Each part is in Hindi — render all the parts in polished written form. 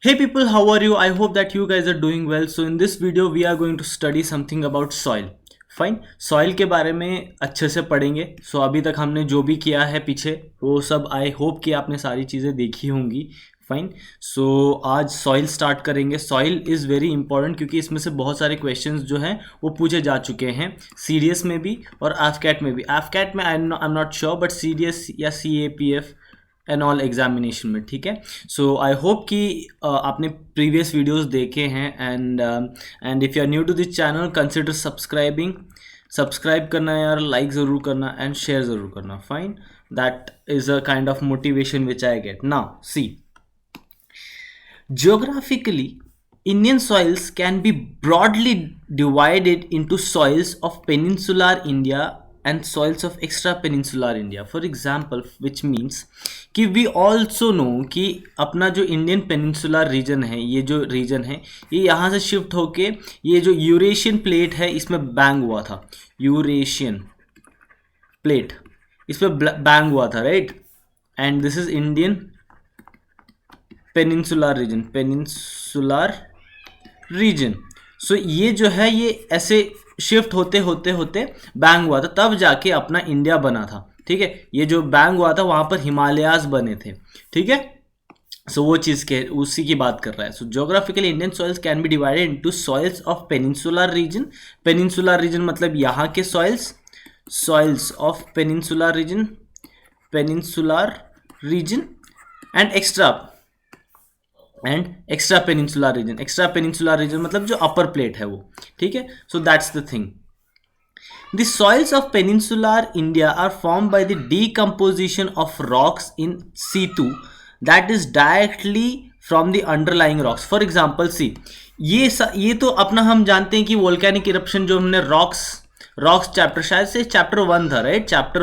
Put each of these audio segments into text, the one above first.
Hey people, how are you? I hope that you guys are doing well. So in this video we are going to study something about soil. Fine, soil के बारे में अच्छे से पढ़ेंगे. सो अभी तक हमने जो भी किया है पीछे वो सब आई होप कि आपने सारी चीज़ें देखी होंगी. फाइन, सो आज सॉइल स्टार्ट करेंगे. सॉइल इज़ वेरी इंपॉर्टेंट क्योंकि इसमें से बहुत सारे क्वेश्चंस जो हैं वो पूछे जा चुके हैं सीडीएस में भी और एफकैट में भी. एफकैट में I am not sure, but CDS या सीएपीएफ एंड ऑल एग्जामिनेशन में. ठीक है, सो आई होप कि आपने प्रीवियस वीडियोस देखे हैं. And if you are new to this channel consider subscribe करना यार, लाइक ज़रूर करना एंड शेयर ज़रूर करना. Fine, that is a kind of motivation which I get. Now see, geographically, Indian soils can be broadly divided into soils of peninsular India and soils of extra-peninsular India. For example, which means कि we also know कि अपना जो इंडियन पेनिनसुलर रीजन है, ये जो रीजन है ये यहाँ से शिफ्ट होके ये जो यूरेशियन प्लेट है इसमें बैंग हुआ था. यूरेशियन प्लेट इसमें बैंग हुआ था, right. And this is Indian peninsular region. So ये जो है ये ऐसे शिफ्ट होते होते होते बैंग हुआ था, तब जाके अपना इंडिया बना था. ठीक है, ये जो बैंग हुआ था वहाँ पर हिमालयाज बने थे. ठीक है, सो वो चीज़ के उसी की बात कर रहा है. So geographically Indian soils can be divided into soils of peninsular region. Peninsular region मतलब यहाँ के soils of peninsular region and extra peninsular region मतलब जो अपर प्लेट है वो. ठीक है, so that's the thing. The soils of peninsular India are formed by the decomposition of rocks in situ, that is directly from the underlying rocks. For example, see, ये तो अपना हम जानते हैं कि वोल्केनिक इरप्शन जो हमने रॉक्स चैप्टर, शायद से चैप्टर 1 था, राइट. चैप्टर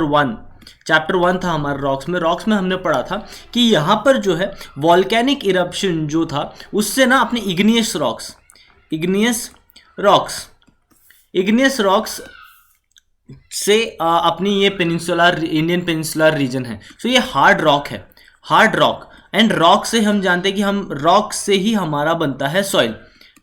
1 था हमारा रॉक्स में हमने पढ़ा था कि यहाँ पर जो है वॉल्केनिक इरप्शन जो था उससे ना अपने इग्नियस रॉक्स से अपनी ये इंडियन पेनिनसुलर रीजन है. सो ये हार्ड रॉक एंड रॉक से हम जानते हैं कि हम रॉक से ही हमारा बनता है सॉइल.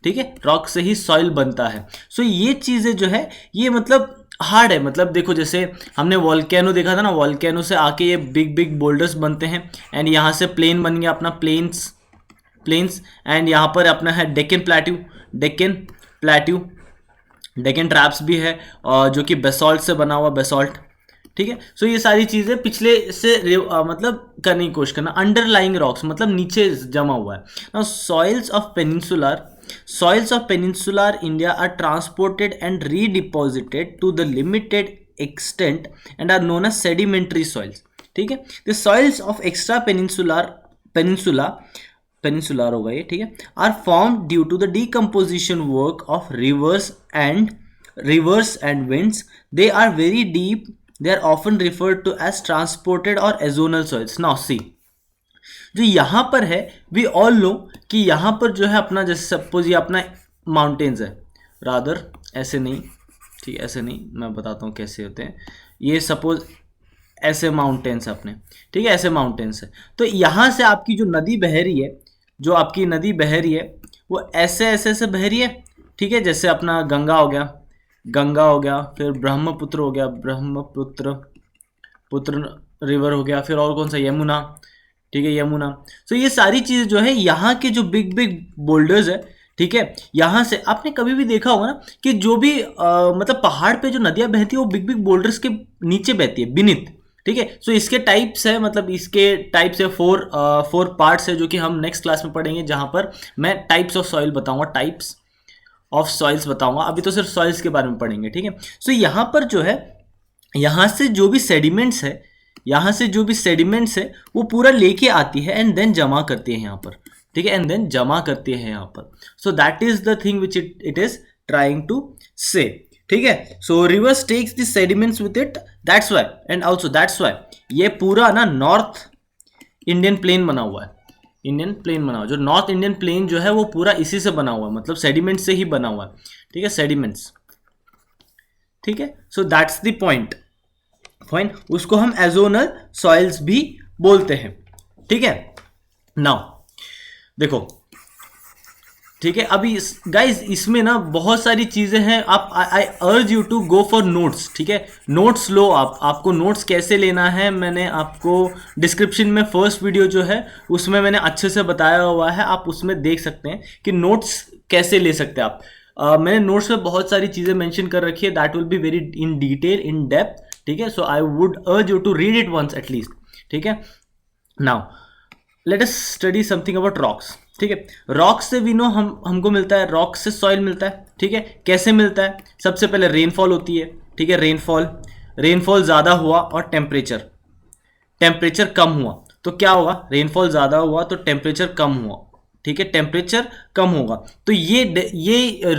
ठीक है, रॉक से ही सॉइल बनता है. सो ये चीज़ें जो है ये मतलब हार्ड है. मतलब देखो, जैसे हमने वॉल्केनो देखा था ना, वॉल्केनो से आके ये बिग बोल्डर्स बनते हैं एंड यहाँ से प्लेन बन गया अपना प्लेन्स एंड यहाँ पर अपना है डेक्कन ट्रैप्स भी है और जो कि बेसॉल्ट से बना हुआ बेसॉल्ट. ठीक है, सो ये सारी चीज़ें पिछले से मतलब करने की कोशिश करना. अंडरलाइंग रॉक्स मतलब नीचे जमा हुआ है. Now soils of peninsular India are transported and redeposited to the limited extent and are known as sedimentary soils. ठीक है, the soils of extra peninsular होगा ये. ठीक है, are formed due to the decomposition work of rivers and winds. They are very deep. They are often referred to as transported or azonal soils. Now see, जो यहाँ पर है वी ऑल नो कि यहाँ पर जो है अपना, जैसे सपोज ये अपना माउंटेन्स है, रादर ऐसे नहीं, ठीक है, ऐसे नहीं, मैं बताता हूँ कैसे होते हैं. ये सपोज ऐसे माउंटेन्स है अपने. ठीक है, ऐसे माउंटेन्स है. तो यहाँ से आपकी जो नदी बह रही है वो ऐसे बह रही है. ठीक है, जैसे अपना गंगा हो गया, फिर ब्रह्मपुत्र हो गया, पुत्र रिवर हो गया, फिर और कौन सा, यमुना. ठीक है, यमुना. सो ये सारी चीज़ जो है यहाँ के जो बिग बोल्डर्स है. ठीक है, यहाँ से आपने कभी भी देखा होगा ना कि जो भी मतलब पहाड़ पे जो नदियाँ बहती है वो बिग बोल्डर्स के नीचे बहती है, बीनीथ. ठीक है, सो इसके टाइप्स है, मतलब इसके टाइप्स है 4 पार्ट्स है जो कि हम नेक्स्ट क्लास में पढ़ेंगे, जहाँ पर मैं टाइप्स ऑफ सॉइल बताऊंगा. अभी तो सिर्फ सॉइल्स के बारे में पढ़ेंगे. ठीक है, सो यहाँ पर जो है यहाँ से जो भी सेडिमेंट्स है वो पूरा लेके आती है एंड देन जमा करती है यहाँ पर. ठीक है, यहाँ पर. So that is the thing which it is trying to say. ठीक है, so rivers takes the sediments with it. That's why ये पूरा ना नॉर्थ इंडियन प्लेन बना हुआ है. जो नॉर्थ इंडियन प्लेन जो है वो पूरा इसी से बना हुआ है, मतलब सेडिमेंट से ही बना हुआ है. ठीक है, सेडिमेंट्स. ठीक है, so that's the point. Fine, उसको हम एजोनल सॉइल्स भी बोलते हैं. ठीक है, नाउ देखो ठीक है। अभी गाइज इसमें ना बहुत सारी चीजें हैं, आप I urge you to go for notes, ठीक है। नोट्स लो आप, आपको नोट्स कैसे लेना है मैंने आपको डिस्क्रिप्शन में फर्स्ट वीडियो जो है उसमें मैंने अच्छे से बताया हुआ है, आप उसमें देख सकते हैं कि नोट्स कैसे ले सकते हैं आप। मैंने नोट्स में बहुत सारी चीजें मेंशन कर रखी है, that will be very in detail in depth, ठीक है। So I would urge you to read it once at least, ठीक है। Now let us study something about rocks, ठीक है। रॉक्स से वी नो हमको मिलता है, रॉक से सॉइल मिलता है, ठीक है। कैसे मिलता है? सबसे पहले रेनफॉल होती है, ठीक है। रेनफॉल ज़्यादा हुआ और टेम्परेचर कम हुआ तो क्या होगा? रेनफॉल ज़्यादा हुआ तो टेम्परेचर कम हुआ, ठीक है। टेम्परेचर कम होगा तो ये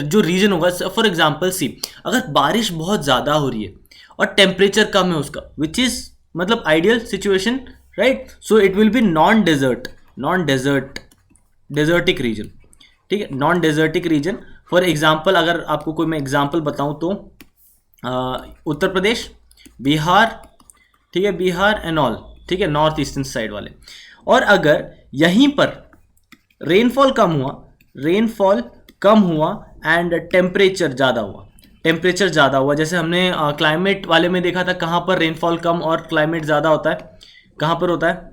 जो रीजन होगा, फॉर एग्जाम्पल सी, अगर बारिश बहुत ज़्यादा हो रही है और टेम्परेचर कम है उसका, विच इज़ मतलब ideal situation, right. So it will be desertic region, ठीक है। Non desertic region, for example अगर आपको कोई मैं एग्जाम्पल बताऊं तो उत्तर प्रदेश, बिहार, ठीक है, बिहार एंड ऑल, ठीक है, नॉर्थ ईस्टर्न साइड वाले। और अगर यहीं पर रेनफॉल कम हुआ एंड टेम्परेचर ज़्यादा हुआ, जैसे हमने क्लाइमेट वाले में देखा था, कहाँ पर रेनफॉल कम और क्लाइमेट ज़्यादा होता है, कहाँ पर होता है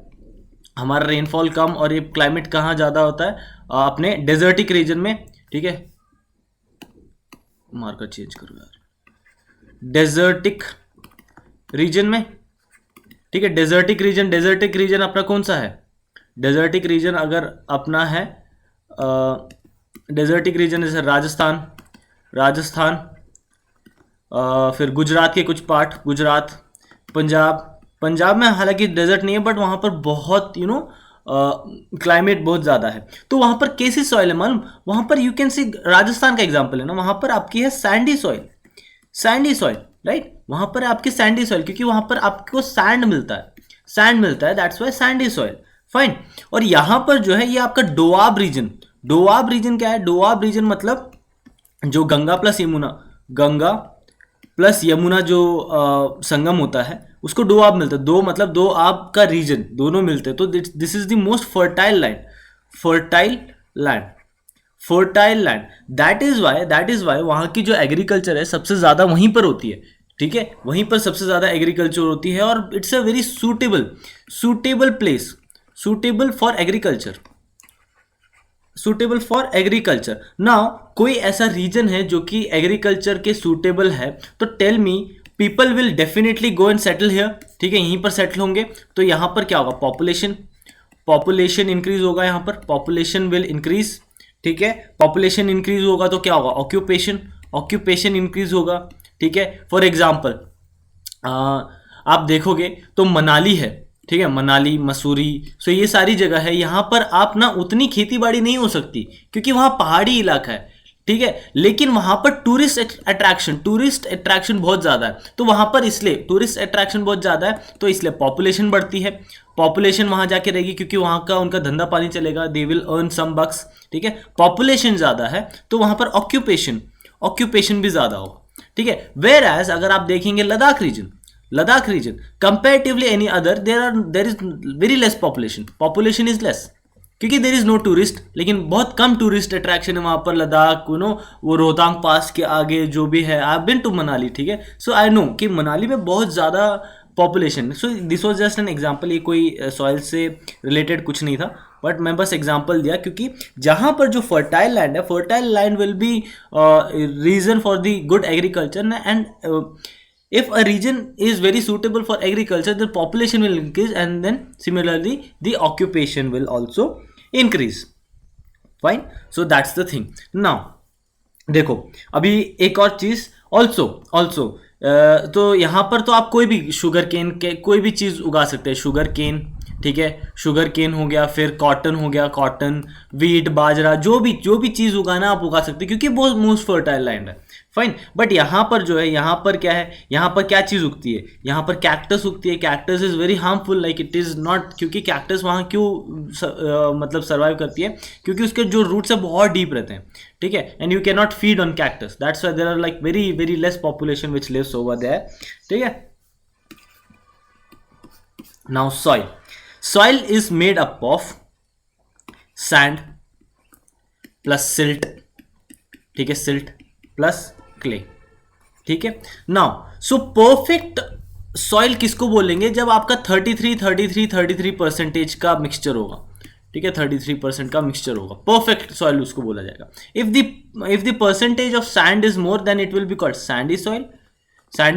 हमारा रेनफॉल कम और ये क्लाइमेट कहाँ ज़्यादा होता है? अपने डेजर्टिक रीजन में, ठीक है। मार्कर चेंज करो यार, डेजर्टिक रीजन में, ठीक है। डेजर्टिक रीजन अपना कौन सा है? डेजर्टिक रीजन अगर अपना है डेजर्टिक रीजन जैसे राजस्थान, फिर गुजरात के कुछ पार्ट, गुजरात, पंजाब में हालांकि डेजर्ट नहीं है बट वहाँ पर बहुत क्लाइमेट बहुत ज़्यादा है, तो वहाँ पर कैसी सॉइल है मालूम? वहाँ पर यू कैन सी, राजस्थान का एग्जांपल है ना, वहाँ पर आपकी है सैंडी सॉइल, राइट। वहाँ पर आपकी सैंडी सॉइल, क्योंकि वहाँ पर आपको सैंड मिलता है, that's why Sandy soil, fine. और यहाँ पर जो है ये आपका डोआब रीजन क्या है? डोआब रीजन मतलब जो गंगा प्लस यमुना जो संगम होता है उसको डोआब मिलता है। दो मतलब दो आब का रीजन, दोनों मिलते हैं, तो this is the most fertile land. That is why वहाँ की जो एग्रीकल्चर है सबसे ज़्यादा वहीं पर होती है, ठीक है। वहीं पर सबसे ज़्यादा एग्रीकल्चर होती है और it's a very suitable place, suitable for agriculture. Now कोई ऐसा रीजन है जो कि एग्रीकल्चर के सूटेबल है, तो tell me, people will definitely go and settle here, ठीक है, यहीं पर सेटल होंगे। तो यहाँ पर क्या होगा? पॉपुलेशन इंक्रीज होगा, यहाँ पर पॉपुलेशन विल इंक्रीज, ठीक है। पॉपुलेशन इंक्रीज होगा तो क्या होगा? ऑक्यूपेशन इंक्रीज होगा, ठीक है। फॉर एग्जाम्पल आप देखोगे तो मनाली है, ठीक है, मनाली, मसूरी, सो ये सारी जगह है, यहाँ पर आप ना उतनी खेती बाड़ी नहीं हो सकती क्योंकि वहाँ पहाड़ी इलाका है, ठीक है। लेकिन वहाँ पर टूरिस्ट अट्रैक्शन बहुत ज़्यादा है, तो वहाँ पर इसलिए टूरिस्ट अट्रैक्शन बहुत ज़्यादा है तो इसलिए पॉपुलेशन बढ़ती है, पॉपुलेशन वहाँ जाके रहेगी क्योंकि वहाँ का उनका धंधा पानी चलेगा, दे विल अर्न सम बक्स, ठीक है। पॉपुलेशन ज़्यादा है तो वहाँ पर ऑक्यूपेशन भी ज़्यादा होगा, ठीक है। वेयर एज अगर आप देखेंगे Ladakh region comparatively any other, there is very less population is less क्योंकि देर इज नो टूरिस्ट, लेकिन बहुत कम टूरिस्ट अट्रैक्शन है वहाँ पर लद्दाख, वो रोहतांग पास के आगे जो भी है। I have been to Manali, ठीक है, सो आई नो कि मनाली में बहुत ज़्यादा population. So this was just an example, ये कोई सॉइल से रिलेटेड कुछ नहीं था, बट मैं बस एग्जाम्पल दिया क्योंकि जहाँ पर जो फर्टाइल लैंड है, fertile land will be region for the good agriculture, and if a region is very suitable for agriculture, the population will increase and then similarly the occupation will also increase, fine. So that's the thing. Now देखो अभी एक और चीज also तो यहाँ पर तो आप कोई भी शुगर केन के कोई भी चीज़ उगा सकते हैं, शुगर केन, ठीक है, शुगर केन हो गया, फिर कॉटन हो गया, कॉटन, वीट, बाजरा, जो भी चीज़ उगाना आप उगा सकते हैं क्योंकि बहुत मोस्ट फर्टाइल लैंड है, फाइन। बट यहाँ पर जो है, यहाँ पर क्या है, यहाँ पर क्या चीज़ उगती है? यहाँ पर कैक्टस उगती है। Cactus is very harmful, like it is not, क्योंकि कैक्टस वहाँ क्यों मतलब सर्वाइव करती है? क्योंकि उसके जो रूट्स है बहुत डीप रहते हैं, ठीक है, and you can not feed on cactus, that's why there are like very very less population which lives over there, ठीक है। Now soil is made up of sand, plus silt, ठीक है, सिल्ट प्लस क्ले, ठीक है। नाउ सो परफेक्ट सॉइल किसको बोलेंगे, जब आपका 33 का मिक्सचर होगा, ठीक है, 33% का मिक्सचर होगा, परफेक्ट सॉइल उसको बोला जाएगा। If the percentage of sand is more then it will be called sandy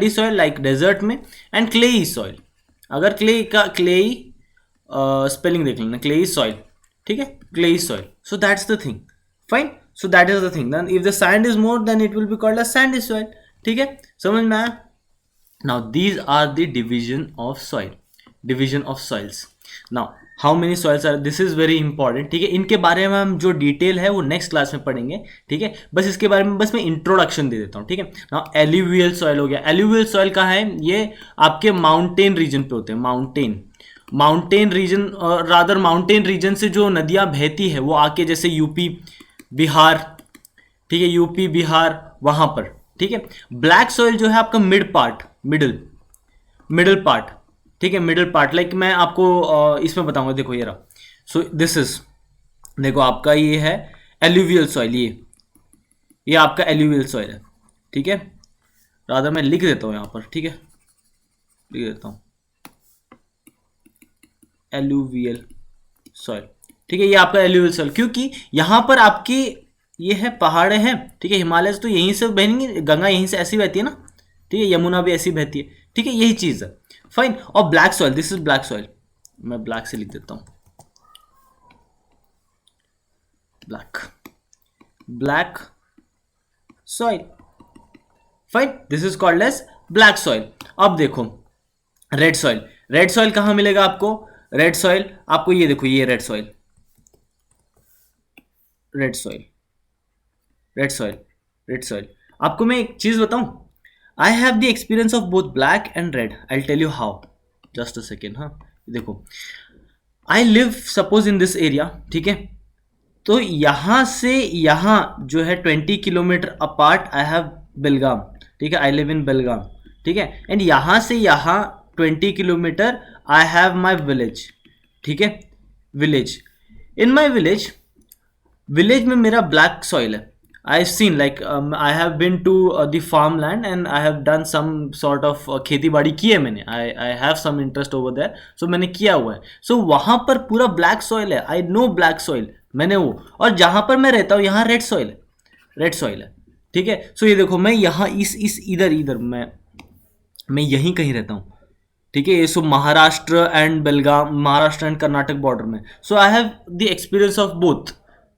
soil like desert में, एंड क्लेई सॉइल, अगर क्लेई स्पेलिंग देख लेना, क्लेई सॉइल, ठीक है, clayey soil. So that's the thing, fine, so that is the thing, then if the sand is more then it will be called a sandy soil, ठीक है, समझ में आया। Now these are the division of soils. Now how many soils are, this is very important, ठीक है। इनके बारे में हम जो डिटेल है वो नेक्स्ट क्लास में पढ़ेंगे, ठीक है। बस इसके बारे में बस मैं इंट्रोडक्शन दे देता हूँ, ठीक है। नाउ एल्यूवियल सॉइल हो गया। एल्यूवियल सॉइल कहाँ है, ये आपके माउंटेन रीजन पे होते हैं, माउंटेन रीजन से जो नदियाँ बहती है वो आके जैसे यूपी बिहार, ठीक है, यूपी बिहार वहाँ पर, ठीक है। ब्लैक सॉइल जो है आपका मिडल पार्ट, ठीक है, मिडल पार्ट, लाइक मैं आपको इसमें बताऊंगा, देखो ये रहा, सो दिस इज, देखो आपका ये है एल्यूवियल सॉइल, ये आपका एल्यूवियल सॉइल है, ठीक है। रादर मैं लिख देता हूँ यहाँ पर, ठीक है, लिख देता हूँ एल्यूवियल सॉइल, ठीक है, ये आपका एल्यूवियल सॉइल, क्योंकि यहाँ पर आपकी ये है पहाड़े हैं, ठीक है, हिमालय से तो यहीं से बहेंगी, गंगा यहीं से ऐसी बहती है ना, ठीक है, यमुना भी ऐसी बहती है, ठीक है, यही चीज है, फाइन। और black soil, this is black soil, मैं ब्लैक से लिख देता हूं, black soil, fine, this is called as black soil. अब देखो रेड सॉइल कहां मिलेगा आपको, रेड सॉइल आपको ये देखो, ये रेड सॉइल, आपको मैं एक चीज बताऊं, I have the experience of both black and red, I tell you how, just a second. हाँ देखो, I live suppose in this area, ठीक है, तो यहां से यहां जो है 20 kilometre apart I have Belgaum, ठीक है, आई लिव इन बेलगाम, ठीक है, एंड यहां से यहां 20 kilometre I have my village, ठीक है, इन माई विलेज में मेरा ब्लैक सॉइल है। I've seen like I have been to the farmland and I have done some sort of खेती बाड़ी की है मैंने, I have some interest over there, so मैंने किया हुआ है, so वहाँ पर पूरा ब्लैक सॉइल है, I know ब्लैक सॉइल, मैंने वो, और जहाँ पर मैं रहता हूँ यहाँ रेड सॉइल है, ठीक है। सो ये देखो मैं यहाँ इस इधर मैं यहीं कहीं रहता हूँ, ठीक है, ये so Maharashtra and Belgaum, Maharashtra and Karnataka border में, so I have the experience of both,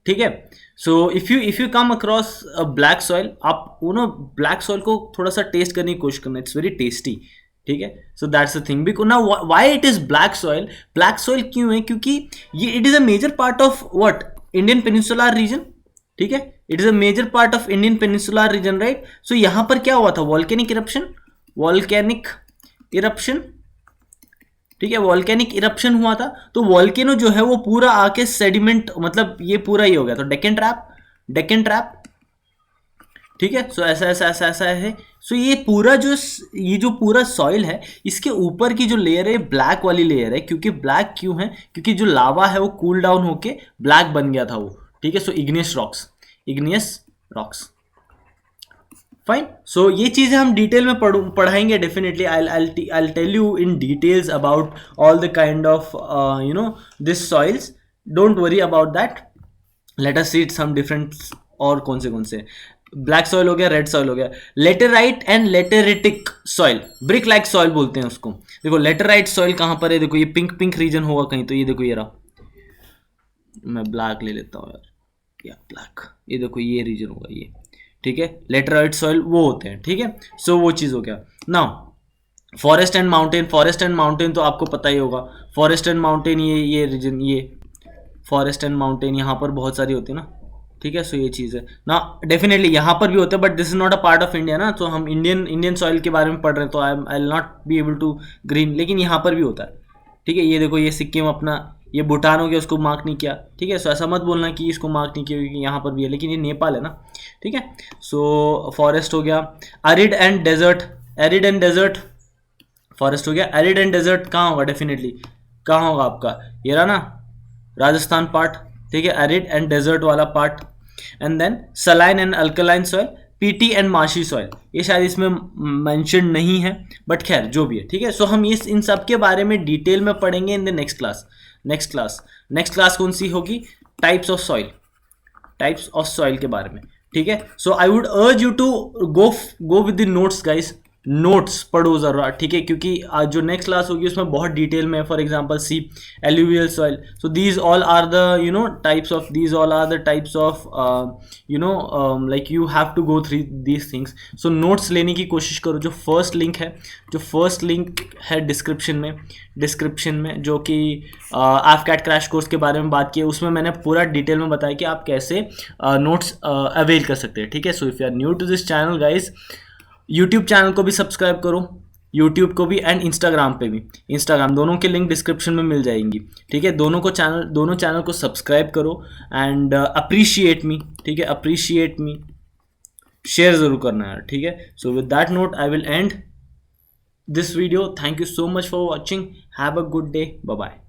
ठीक है। So if you come across a black soil, आप वो ना ब्लैक सॉइल को थोड़ा सा टेस्ट करने की कोशिश करना, इट्स वेरी टेस्टी, ठीक है। So that's the thing, because ना why it is black soil क्यों है, क्योंकि ये it is a major part of what, Indian peninsular region, ठीक है, it is a major part of Indian peninsular region, right. So यहाँ पर क्या हुआ था, वॉल्केनिक इरप्शन, ठीक है, वॉल्केनिक इरप्शन हुआ था, तो वॉल्केनो जो है वो पूरा आके सेडिमेंट, मतलब ये पूरा ही हो गया, तो डेक्कन ट्रैप, ठीक है। सो ऐसा है। सो ये जो पूरा सॉइल है, इसके ऊपर की जो लेयर है ब्लैक वाली लेयर है, क्योंकि ब्लैक क्यों है, क्योंकि जो लावा है वो कूल डाउन होके ब्लैक बन गया था वो, ठीक है। सो इग्नियस रॉक्स, फाइन। सो ये चीजें हम डिटेल में पढ़ाएंगे definitely, I'll tell you in details about all the kind of this soils, don't worry about that, let us see some different, और कौन से ब्लैक सॉइल हो गया, रेड सॉइल हो गया, laterite and lateritic soil, brick like soil बोलते हैं उसको। देखो लेटेराइट सॉइल कहां पर है, देखो ये पिंक रीजन होगा कहीं, तो ये देखो ये रहा, मैं ब्लैक ले लेता हूँ यार, या ब्लैक, ये देखो ये रीजन होगा ये, ठीक है, लेटेराइट सॉइल वो होते हैं, ठीक है। सो वो चीज हो गया। नाउ फॉरेस्ट एंड माउंटेन तो आपको पता ही होगा, फॉरेस्ट एंड माउंटेन ये रीजन, ये फॉरेस्ट एंड माउंटेन यहाँ पर बहुत सारी होती है ना, ठीक है। सो ये चीज़ है ना, डेफिनेटली यहाँ पर भी होते हैं, but this is not a part of India ना, तो हम इंडियन सॉइल के बारे में पढ़ रहे हैं, तो I will not be able to green, लेकिन यहाँ पर भी होता है, ठीक है। ये देखो ये सिक्किम अपना, ये भूटान हो गया, उसको मार्क नहीं किया, ठीक है। सो ऐसा मत बोलना कि इसको मार्क नहीं किया, क्योंकि यहाँ पर भी है, लेकिन ये नेपाल है ना, ठीक है। सो फॉरेस्ट हो गया, एरिड एंड डेजर्ट फॉरेस्ट हो गया। एरिड एंड डेजर्ट कहाँ होगा, डेफिनेटली कहाँ होगा आपका, ये रहा ना राजस्थान पार्ट, ठीक है, एरिड एंड डेजर्ट वाला part, and then saline and alkaline soil, peaty and marshy soil, ये शायद इसमें मेंशन नहीं है, बट खैर जो भी है, ठीक है। सो हम इस इन सब के बारे में डिटेल में पढ़ेंगे इन द नेक्स्ट क्लास कौन सी होगी? टाइप्स ऑफ सॉइल के बारे में, ठीक है। So I would urge you to go with the notes guys, notes पढ़ो ज़रा, ठीक है, क्योंकि आज जो नेक्स्ट क्लास होगी उसमें बहुत डिटेल में, for example see alluvial soil, so these all are the types of like you have to go through these things. So notes लेने की कोशिश करो। जो फर्स्ट लिंक है डिस्क्रिप्शन में जो कि AFCAT क्रैश कोर्स के बारे में बात की है, उसमें मैंने पूरा डिटेल में बताया कि आप कैसे नोट्स अवेल कर सकते हैं, ठीक है। So if you are new to this channel guys, YouTube channel को भी सब्सक्राइब करो, यूट्यूब को भी एंड इंस्टाग्राम पे भी, इंस्टाग्राम दोनों के लिंक डिस्क्रिप्शन में मिल जाएंगी, ठीक है। दोनों चैनल को सब्सक्राइब करो एंड अप्रिशिएट मी, ठीक है, अप्रिशिएट मी, शेयर ज़रूर करना है, ठीक है। So with that note I will end this video. Thank you so much for watching, have a good day, bye bye.